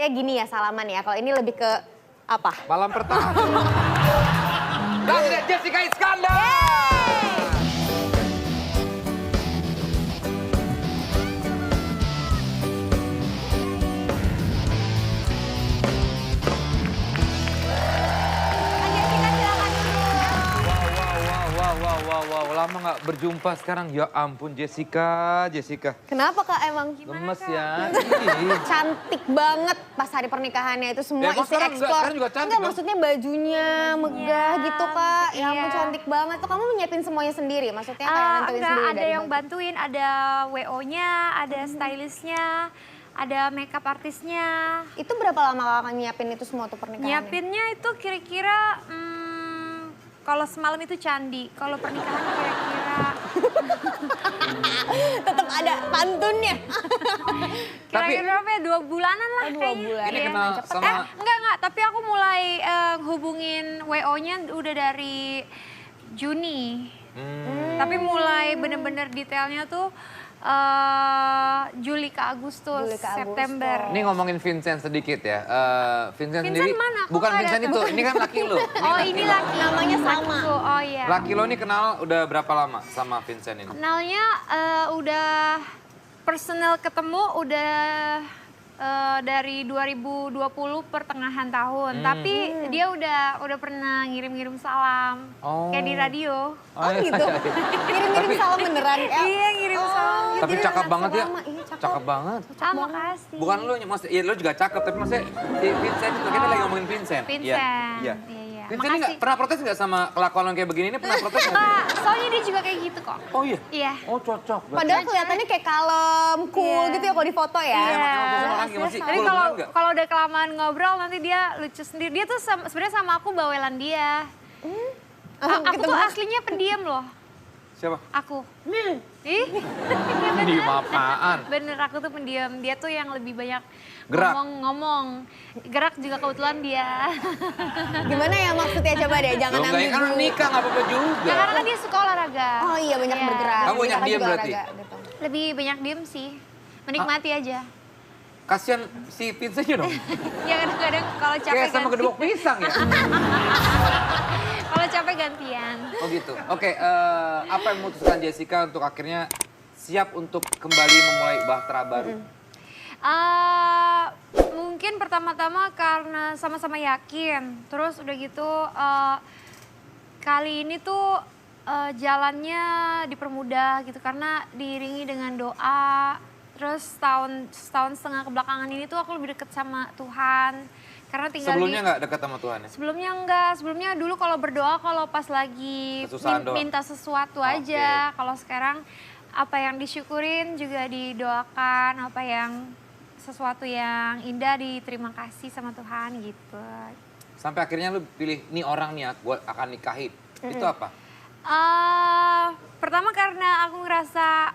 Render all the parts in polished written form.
kayak gini ya salaman ya. Kalau ini lebih ke apa? Malam pertama. Dan Jessica Iskandar. Wow, lama nggak berjumpa sekarang. Ya ampun Jessica. Kenapa Kak emang? Lemes ya. Cantik banget pas hari pernikahannya itu semua emang isi sekarang eksplor. sekarang juga cantik Enggak, dong. maksudnya bajunya megah gitu Kak. Ya ampun Iya. cantik banget. Tuh kamu nyiapin semuanya sendiri? Maksudnya kayak nentuin Enggak, sendiri ada dari yang baju? bantuin, ada WO-nya, ada stylistnya, ada makeup artisnya. Itu berapa lama Kakak nyiapin itu semua tuh pernikahannya? Nyiapinnya itu kira-kira, kalau semalam itu candi, kalau pernikahan kira-kira Tetap ada pantunnya. kira-kira apa ya, 2 bulanan lah Oh, 2 kayaknya. bulan. Ini Iya. kenal sama... Enggak, tapi aku mulai hubungin WO-nya udah dari Juni. Tapi mulai bener-bener detailnya tuh Juli ke Agustus, Juli ke Agustus. September. Ini ngomongin Vincent sedikit ya. Vincent Vincent sendiri, mana? Kok bukan nggak Vincent ada? itu, ini kan laki lo. Oh ini laki, Namanya sama. lakiku. Oh iya. Laki lo ini kenal udah berapa lama sama Vincent ini? Kenalnya udah personal ketemu udah dari 2020 pertengahan tahun. Tapi dia udah pernah ngirim-ngirim salam. Oh. Kayak di radio. Oh gitu? Ngirim-ngirim salam beneran? Iya ngirim salam. Tapi jadi cakep anak banget ya. selama. Iya, cakep. Cakep banget. Ah makasih. Bukan lo, maksudnya ya lo juga cakep, tapi maksudnya si Vincent itu, kita lagi ngomongin Vincent. Vincent. Iya. Iya. Vincent ini Makasih. pernah protes nggak sama kelakuan lo kayak begini? Ini pernah protes nggak sih? Soalnya dia juga kayak gitu kok. Oh iya? Iya. Oh cocok. Padahal kelihatannya kayak kalem, cool Iya. gitu ya kalau di foto ya. Iya. Emang orang gimana sih? Tapi Cool kalau beneran nggak? kalau udah kelamaan ngobrol nanti dia lucu sendiri. Dia tuh sebenarnya sama aku bawelan dia. Aku tuh aslinya pendiam loh. Siapa? Aku. Ih. Iya bener. Di apaan? Bener, aku tuh pendiam. Dia tuh yang lebih banyak Gerak. ngomong. Gerak juga kebetulan dia. Gimana ya maksudnya coba deh, jangan Lo nggak ya kan ambigu. nikah nggak apa-apa juga. Ya, karena kan dia suka olahraga. Oh iya banyak Iya. bergerak. Kamu banyak Kakak diem juga berarti? olahraga, gitu. Lebih banyak diem sih. Menikmati aja. Kasian si Vincent dong. Ya kadang-kadang kalau capek Kayak sama kedua pisang ya. Kalau capek gantian. Oh gitu. Oke, apa yang memutuskan Jessica untuk akhirnya siap untuk kembali memulai bahtera baru? Mungkin pertama-tama karena sama-sama yakin. Terus udah gitu kali ini tuh jalannya dipermudah gitu karena diiringi dengan doa. Terus setahun setengah kebelakangan ini tuh aku lebih deket sama Tuhan. Karena tinggal Sebelumnya nggak dekat sama Tuhan ya? Sebelumnya enggak, sebelumnya dulu kalau berdoa kalau pas lagi Kesusahan doang. minta sesuatu Oke. aja. Kalau sekarang apa yang disyukurin juga didoakan, apa yang sesuatu yang indah diterima kasih sama Tuhan gitu. Sampai akhirnya lu pilih, nih orang nih gue akan nikahin. Itu apa? Pertama karena aku ngerasa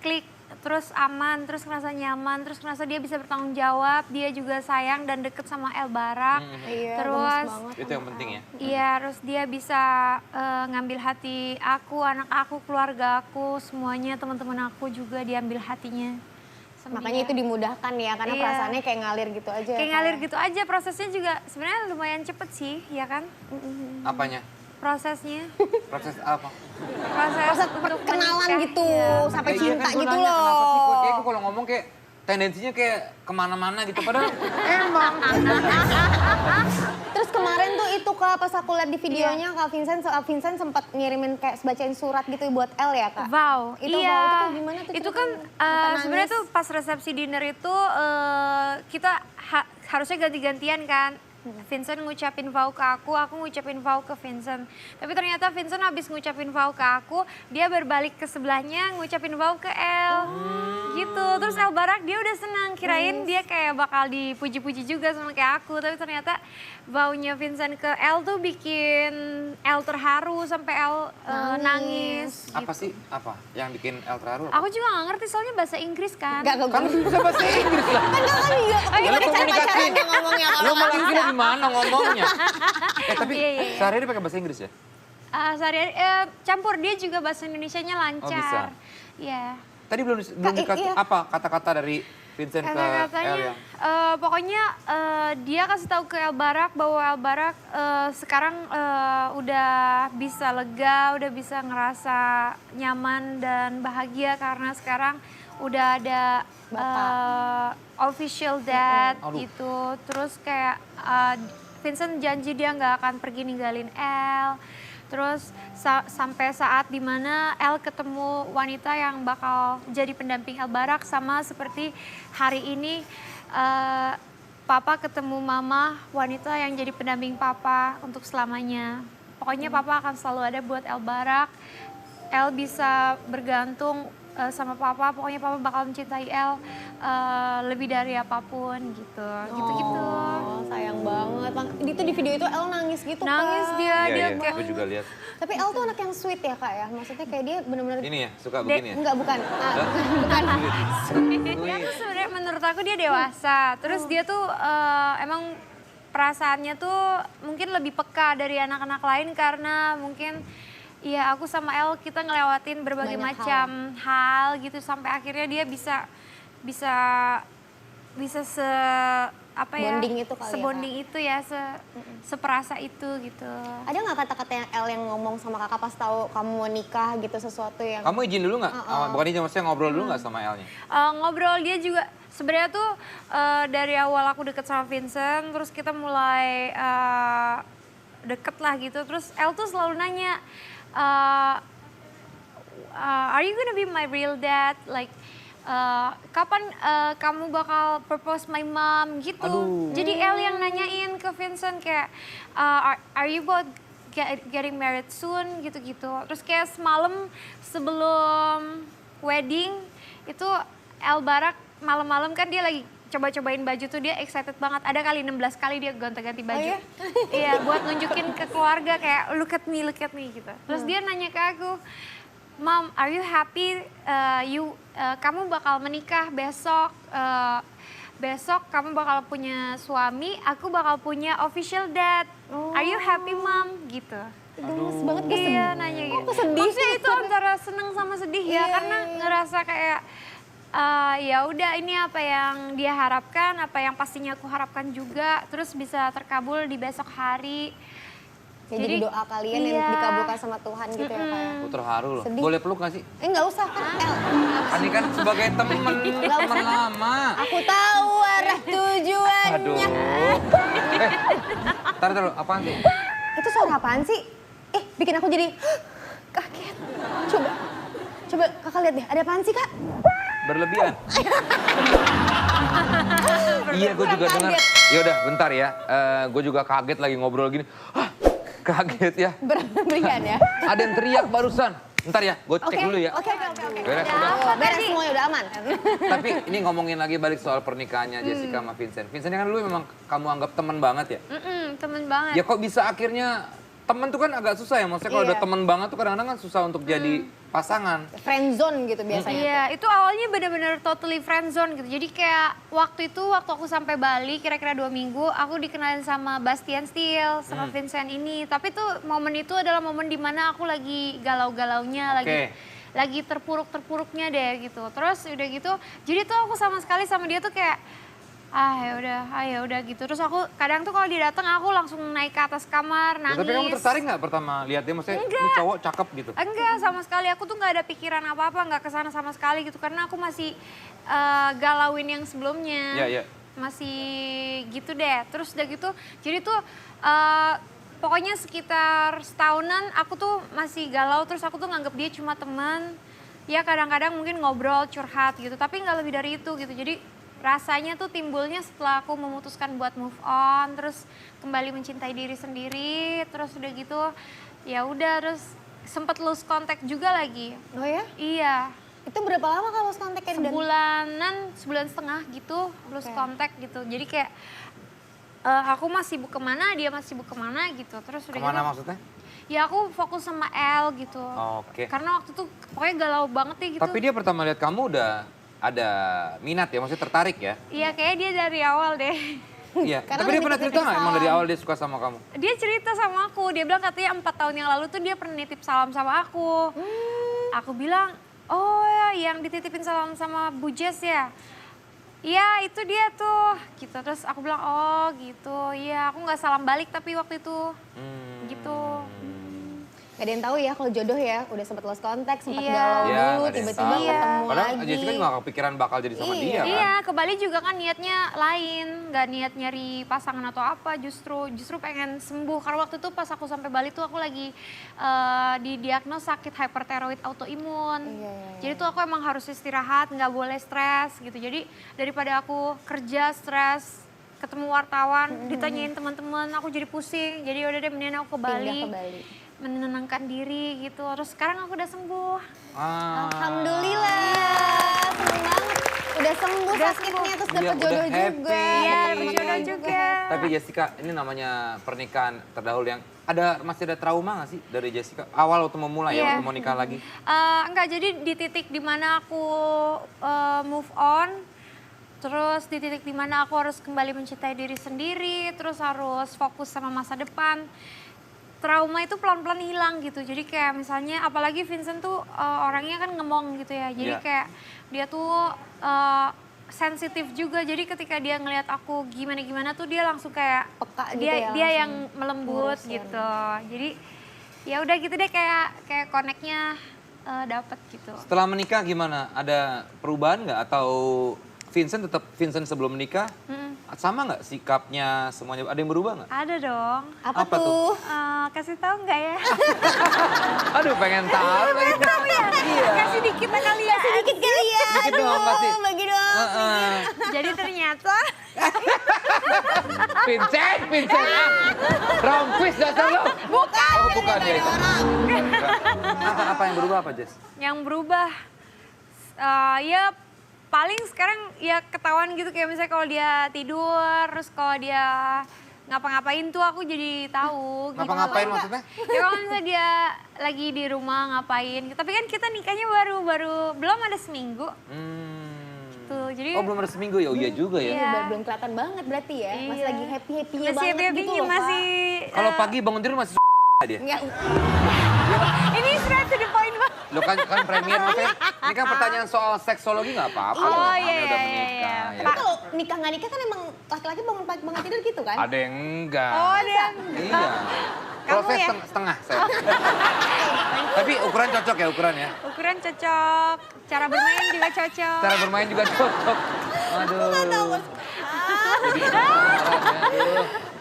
klik, terus aman, terus ngerasa nyaman, terus ngerasa dia bisa bertanggung jawab, dia juga sayang dan deket sama El Barak. Iya, Terus bagus banget. Itu yang penting ya? iya, terus dia bisa ngambil hati aku, anak aku, keluarga aku, semuanya teman-teman aku juga diambil hatinya. sama Makanya dia. itu dimudahkan ya, karena Iya. perasaannya kayak ngalir gitu aja. Kayak ya, ngalir Kak. gitu aja, prosesnya juga sebenarnya lumayan cepet sih, ya kan? Apanya? Prosesnya. Proses apa? Proses untuk Kenalan menikah, gitu, iya. sampai Iya cinta kan, gua gitu nanya, loh. Kenapa sih kok kayak gua kalau ngomong kayak tendensinya kayak kemana-mana gitu. Padahal emang. Terus kemarin tuh itu Kak, pas aku lihat di videonya Kak Vincent sempat ngirimin kayak bacain surat gitu buat El ya Kak? Vow, Itu iya. vow, itu kayak gimana tuh Itu kan ceritanya? Sampai sebenarnya nangis. tuh pas resepsi dinner itu kita harusnya ganti-gantian kan. Vincent ngucapin vow ke aku ngucapin vow ke Vincent. Tapi ternyata Vincent habis ngucapin vow ke aku, dia berbalik ke sebelahnya ngucapin vow ke El. Gitu. Terus El Barak dia udah senang, kirain dia kayak bakal dipuji-puji juga sama kayak aku. Tapi ternyata vow-nya Vincent ke El tuh bikin El terharu sampai El nangis. Apa sih? Apa yang bikin El terharu? Aku juga gak ngerti soalnya bahasa Inggris kan. Gak Kan bisa bahasa Inggris lah. Kan Kakak juga Oh, iya, gimana bener, cara komunikasi. pacarannya ngomongnya Lo kalau malah Inggris di mana ngomongnya? Tapi Iya, iya. sehari-hari pakai bahasa Inggris ya? Sehari-hari campur, dia juga bahasa Indonesianya lancar. bisa. Iya. Tadi belum Kak, dikasih iya. apa kata-kata dari Vincent ke El Kata-katanya, yang? pokoknya dia kasih tahu ke El Barak bahwa El Barak sekarang udah bisa lega, udah bisa ngerasa nyaman dan bahagia karena sekarang udah ada official dad Aduh. gitu. Terus kayak Vincent janji dia nggak akan pergi ninggalin El. Terus sampai saat dimana El ketemu wanita yang bakal jadi pendamping El Barak, sama seperti hari ini Papa ketemu Mama, wanita yang jadi pendamping Papa untuk selamanya. Pokoknya Papa akan selalu ada buat El Barak. El bisa bergantung sama Papa, pokoknya Papa bakal mencintai El lebih dari apapun gitu. Gitu-gitu. Oh, sayang banget. Itu di video itu El nangis gitu, Nangis Kak. dia, dia Iya, kayak gue juga lihat. Tapi El tuh anak yang sweet ya, Kak ya. Maksudnya kayak dia bener-bener Ini ya, suka begini ya? enggak, bukan. Bukan. dia tuh sebenarnya menurut aku dia dewasa. Terus dia tuh emang perasaannya tuh mungkin lebih peka dari anak-anak lain karena mungkin ya aku sama El kita ngelewatin berbagai Banyak macam hal gitu sampai akhirnya dia bisa se apa ya? Bonding itu kali ya, sebonding itu ya, seperasa itu gitu. Ada nggak kata-kata yang El yang ngomong sama kakak pas tahu kamu mau nikah gitu, sesuatu yang... Kamu izin dulu nggak? Bukan izin, maksudnya ngobrol dulu nggak sama El-nya? Ngobrol dia juga sebenarnya tuh dari awal aku deket sama Vincent, terus kita mulai deket lah gitu. Terus El tuh selalu nanya, are you gonna be my real dad? Like kapan kamu bakal propose my mom gitu. Aduh. Jadi El yang nanyain ke Vincent kayak are you both getting married soon gitu-gitu. Terus kayak semalam sebelum wedding itu El Barak malam-malam kan dia lagi coba-cobain baju tuh, dia excited banget. Ada kali 16 kali dia gonta-ganti baju. Oh, iya? Iya, buat nunjukin ke keluarga kayak look at me gitu. Terus dia nanya ke aku, Mom, are you happy? Kamu bakal menikah besok. Besok kamu bakal punya suami, aku bakal punya official dad. Are you happy, Mom? Gitu. Gemes banget, gue sedih. Iya, nanya gitu. Kok sedih Maksudnya sih? itu antara seneng sama sedih ya, Iya, karena iya. ngerasa kayak ya udah ini apa yang dia harapkan, apa yang pastinya aku harapkan juga, terus bisa terkabul di besok hari. Ya, jadi doa kalian yang iya. dikabulkan sama Tuhan gitu ya, Kak ya. Aku terharu loh. Sedih. Boleh peluk nggak sih? Nggak usah, kan El. Ini kan sebagai temen lama. Aku tahu arah tujuannya. Aduh. Taruh, apaan sih? Itu suara apaan sih? Bikin aku jadi kaget. Coba kakak lihat deh, ada apaan sih, Kak? Berlebihan. Iya, gue juga dengar. Ya udah, bentar ya. Gue juga kaget lagi ngobrol gini. Hah, kaget ya. Berlebihan ya? Ada yang teriak barusan. Bentar ya, gue cek dulu ya. Oke. Beres, udah. Beres semuanya, udah aman. Tapi ini ngomongin lagi balik soal pernikahannya Jessica sama Vincent. Vincent kan dulu memang kamu anggap teman banget ya? Temen banget. Ya kok bisa akhirnya teman tuh kan agak susah ya, maksudnya kalau Iya. udah teman banget tuh kadang-kadang kan susah untuk jadi pasangan. Friendzone gitu biasanya. Iya, itu awalnya benar-benar totally friendzone gitu. Jadi kayak waktu aku sampai Bali kira-kira 2 minggu, aku dikenalin sama Bastian Steele, sama Vincent ini. Tapi tuh momen itu adalah momen dimana aku lagi galau-galaunya, lagi terpuruk-terpuruknya deh gitu. Terus udah gitu, jadi tuh aku sama sekali sama dia tuh kayak ya udah gitu. Terus aku kadang tuh kalau dia datang aku langsung naik ke atas kamar Ya, nangis. tapi kamu tertarik nggak pertama lihat dia, maksudnya ini Enggak. cowok cakep gitu? Enggak sama sekali, aku tuh nggak ada pikiran apa-apa, nggak kesana sama sekali gitu. Karena aku masih galauin yang sebelumnya. Iya. Masih gitu deh. Terus udah gitu, jadi tuh pokoknya sekitar setahunan aku tuh masih galau. Terus aku tuh nganggep dia cuma teman. Ya kadang-kadang mungkin ngobrol, curhat gitu. Tapi nggak lebih dari itu gitu. Jadi rasanya tuh timbulnya setelah aku memutuskan buat move on, terus kembali mencintai diri sendiri, terus udah gitu ya udah, terus sempet lose contact juga lagi. Oh ya? Iya, Itu berapa lama kalau kontaknya? sebulan setengah gitu lose contact gitu. Jadi kayak aku masih sibuk kemana, dia masih sibuk kemana gitu. Terus udah Kemana gitu, maksudnya? ya aku fokus sama El gitu. Oke. Karena waktu itu pokoknya galau banget deh gitu. Tapi dia pertama lihat kamu udah ada minat ya, maksudnya tertarik ya? Iya kayaknya dia dari awal deh. Iya, Karena tapi dia lebih pernah ke cerita nggak titip emang dari salam. awal dia suka sama kamu? Dia cerita sama aku, dia bilang katanya 4 tahun yang lalu tuh dia pernah nitip salam sama aku. Aku bilang, oh ya yang dititipin salam sama Bu Jess ya. Iya itu dia tuh gitu. Terus aku bilang oh gitu, iya aku nggak salam balik tapi waktu itu gitu. Gak ada yang tahu ya kalau jodoh ya, udah sempet lost contact, sempet Iya. galau Iya, dulu, nggak ada yang tiba-tiba tahu. ketemu Padahal lagi. Jessica juga gak kepikiran bakal jadi sama dia kan. Iya ke Bali juga kan niatnya lain, nggak niat nyari pasangan atau apa, justru pengen sembuh. Karena waktu itu pas aku sampai Bali tuh aku lagi didiagnos sakit hyperthyroid autoimun. Iya. Jadi tuh aku emang harus istirahat, nggak boleh stres gitu. Jadi daripada aku kerja stres, ketemu wartawan, ditanyain teman-teman, aku jadi pusing. Jadi udah deh mendingan aku ke Bali, Pindah ke Bali. menenangkan diri gitu. Terus sekarang aku udah sembuh. Alhamdulillah, seneng banget. Udah sembuh sakitnya, terus Iya, dapet udah jodoh happy. juga. Iya, dapet dapet teman-teman jodoh juga. Tapi Jessica, ini namanya pernikahan terdahulu yang masih ada trauma gak sih dari Jessica? Awal waktu mau mulai Iya. waktu mau nikah lagi? Enggak, jadi di titik dimana aku move on, terus di titik dimana aku harus kembali mencintai diri sendiri, terus harus fokus sama masa depan. Trauma itu pelan-pelan hilang gitu. Jadi kayak misalnya, apalagi Vincent tuh orangnya kan ngemong gitu ya. Jadi Iya. kayak dia tuh sensitif juga. Jadi ketika dia ngelihat aku gimana-gimana tuh dia langsung kayak Peka gitu dia ya, dia langsung yang melembut ngurusin. gitu. Jadi ya udah gitu deh kayak connect-nya dapet gitu. Setelah menikah gimana? Ada perubahan nggak? Atau Vincent tetap Vincent sebelum menikah? Sama nggak sikapnya semuanya? Ada yang berubah nggak? Ada dong. Apa, Apa tuh? tuh? Kasih tahu nggak ya? Aduh pengen tahu. Iya. Kasih dikit kali ya. Dikit kali ya. Dikit dong, pasti. Bagi dong. Heeh. Jadi ternyata Vincent. Rompis dasar lo. bukan. Oh bukan ya itu. Apa yang berubah apa Jess? Yang berubah ya paling sekarang ya ketahuan gitu, kayak misalnya kalau dia tidur, terus kalau dia ngapa-ngapain tuh aku jadi tahu gitu. Ngapa-ngapain maksudnya? Ya kalau misalnya dia lagi di rumah ngapain, tapi kan kita nikahnya baru belum ada seminggu tuh, jadi Oh belum ada seminggu ya? Oh iya juga ya. Iya. Belum kelihatan banget berarti ya. Masih Iya. lagi happy-happy-nya masih banget gitu happy-nya loh, Kak. masih Kalau pagi bangun tidur masih dia? Nggak, ini straight to the point banget. Lo kan premier maksudnya. Ini kan pertanyaan soal seksologi nggak apa-apa. Oh, Namanya iya, udah iya, menikah. iya. ya. tapi kalau nikah nggak nikah kan emang laki-laki bangun tidur gitu kan? Ada yang enggak. Oh, dan Iya. Kalau Kamu saya ya? setengah saya. Tapi ukuran cocok ya ukuran ya. ukuran cocok, cara bermain juga cocok. Cara bermain juga cocok. Aduh.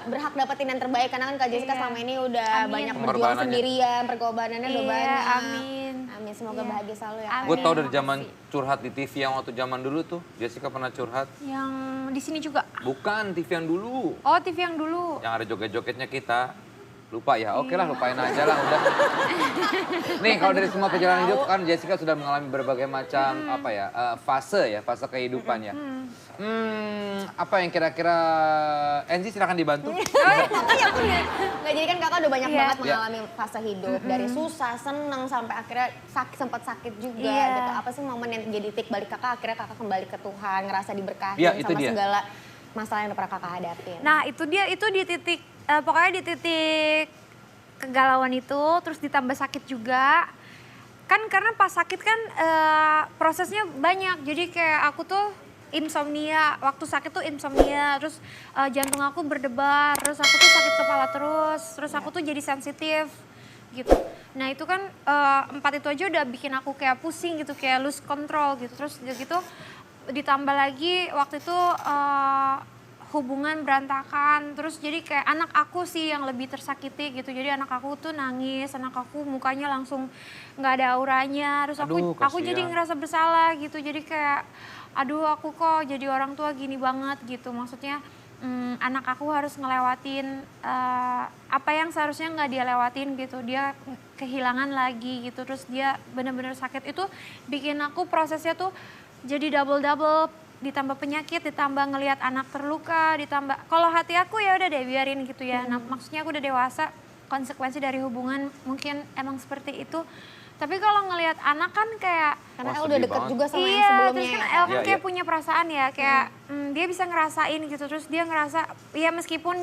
Berhak dapetin yang terbaik karena kan Kak Jessica Iya. selama ini udah Amin. banyak berjuang Pengorbanannya. sendirian, perkorbanannya udah Iya, banyak. amin. Amin, semoga Iya. bahagia selalu ya. Amin. Gue tau dari Makasih. zaman curhat di TV yang waktu zaman dulu tuh. Jessica pernah curhat. Yang di sini juga. Bukan TV yang dulu. Oh, TV yang dulu. Yang ada joget-jogetnya kita. Lupa ya, oke lah lupain aja lah udah. Nih kalau dari semua perjalanan hidup kan Jessica sudah mengalami berbagai macam fase kehidupan ya. Apa yang kira-kira Enzi silakan dibantu. Nggak, jadi kan kakak udah banyak Iya. banget mengalami fase hidup. Dari susah, seneng, sampai akhirnya sempat sakit juga Iya. gitu. Apa sih momen yang jadi titik balik kakak, akhirnya kakak kembali ke Tuhan, ngerasa diberkahi Iya, itu sama dia. segala masalah yang udah pernah kakak hadapin. Nah, itu di titik pokoknya di titik kegalauan itu, terus ditambah sakit juga. Kan karena pas sakit kan prosesnya banyak. Jadi kayak aku tuh insomnia, waktu sakit tuh insomnia, terus jantung aku berdebar, terus aku tuh sakit kepala terus aku tuh jadi sensitif gitu. Nah itu kan 4 itu aja udah bikin aku kayak pusing gitu, kayak lose control gitu. Terus gitu ditambah lagi waktu itu hubungan berantakan, terus jadi kayak anak aku sih yang lebih tersakiti gitu. Jadi anak aku tuh nangis, anak aku mukanya langsung nggak ada auranya, terus Aduh, aku jadi kasihan. ngerasa bersalah gitu. Jadi kayak aduh aku kok jadi orang tua gini banget gitu. Maksudnya anak aku harus ngelewatin apa yang seharusnya nggak dia lewatin gitu. Dia kehilangan lagi gitu, terus dia bener-bener sakit. Itu bikin aku prosesnya tuh jadi double-double, ditambah penyakit, ditambah ngelihat anak terluka, ditambah kalau hati aku ya udah deh biarin gitu ya. Nah, maksudnya aku udah dewasa, konsekuensi dari hubungan mungkin emang seperti itu. Tapi kalau ngelihat anak kan kayak Karena Wah, El udah sedih deket banget. juga sama yang iya, sebelumnya terus kan ya. El kan Iya, kayak iya. punya perasaan ya, kayak dia bisa ngerasain gitu. Terus dia ngerasa, ya meskipun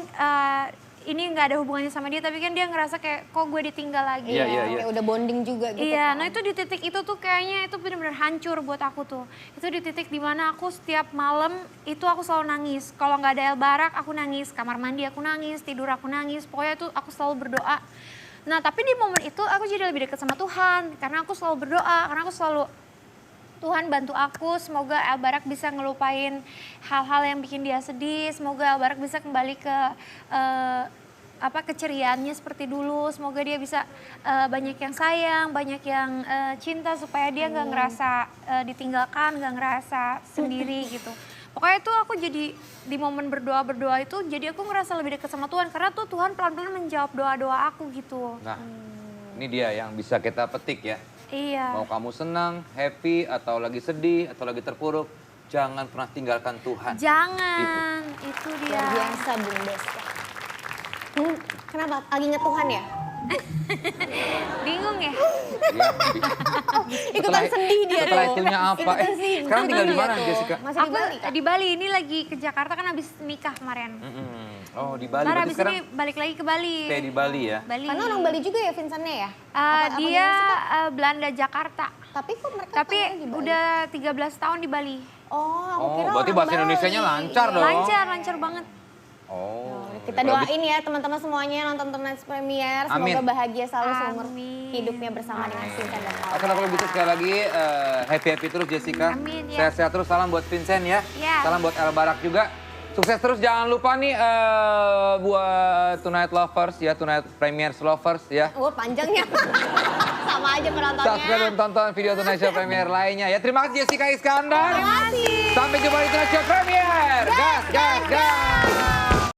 ini nggak ada hubungannya sama dia, tapi kan dia ngerasa kayak kok gue ditinggal lagi. Iya, iya, Kayak udah bonding juga gitu. Iya, kan. nah itu di titik itu tuh kayaknya itu benar-benar hancur buat aku tuh. Itu di titik dimana aku setiap malam itu aku selalu nangis. Kalau nggak ada El Barak aku nangis, kamar mandi aku nangis, tidur aku nangis. Pokoknya itu aku selalu berdoa. Nah tapi di momen itu aku jadi lebih dekat sama Tuhan. Karena aku selalu berdoa, karena aku selalu Tuhan bantu aku, semoga El Barak bisa ngelupain hal-hal yang bikin dia sedih. Semoga El Barak bisa kembali ke keceriaannya seperti dulu. Semoga dia bisa banyak yang sayang, banyak yang cinta supaya dia nggak ngerasa ditinggalkan, nggak ngerasa sendiri gitu. Pokoknya itu aku jadi di momen berdoa itu jadi aku ngerasa lebih dekat sama Tuhan karena tuh Tuhan pelan-pelan menjawab doa-doa aku gitu. Nah, ini dia yang bisa kita petik ya. Iya. Mau kamu senang, happy, atau lagi sedih, atau lagi terpuruk, jangan pernah tinggalkan Tuhan. Jangan, itu dia. Luar biasa Bung Deska. Kenapa? Lagi inget Tuhan ya? Bingung ya? Ya, Ikutan sedih dia setelah tuh. itunya apa? Ikutan sedih. Sekarang tinggal di Dia mana tuh. Jessica? Masih di Aku Bali Kak? di Bali, ini lagi ke Jakarta kan habis nikah kemarin. Oh di Bali, Ntar berarti habis sekarang ini balik lagi ke Bali. stay di Bali ya? Bali. Karena orang Bali juga ya Vincentnya ya? Dia Belanda Jakarta. Tapi kok mereka Tapi tinggal di Bali? udah 13 tahun di Bali. Oh, aku Oh, kira berarti orang bahasa Bali. Indonesianya lancar dong. Lancar banget. Oh. Kita doain ya teman-teman semuanya nonton Tonight Premiere. Amin. Semoga bahagia selalu seumur Amin. hidupnya bersama dengan Vincent dan Oke, Paula. kalau gitu sekali lagi happy terus Jessica. Amin, ya. Sehat-sehat terus, salam buat Vincent ya. Ya. Salam buat El Barak juga. Sukses terus, jangan lupa nih buat Tonight Lovers ya, Tonight Premiere Lovers ya. Wah panjangnya. Sama aja penontonnya. Subscribe dan tonton video Tonight Show Premiere lainnya ya. Terima kasih Jessica Iskandar. Terima kasih. Sampai jumpa di Tonight Show Premiere. Gas, gas, gas.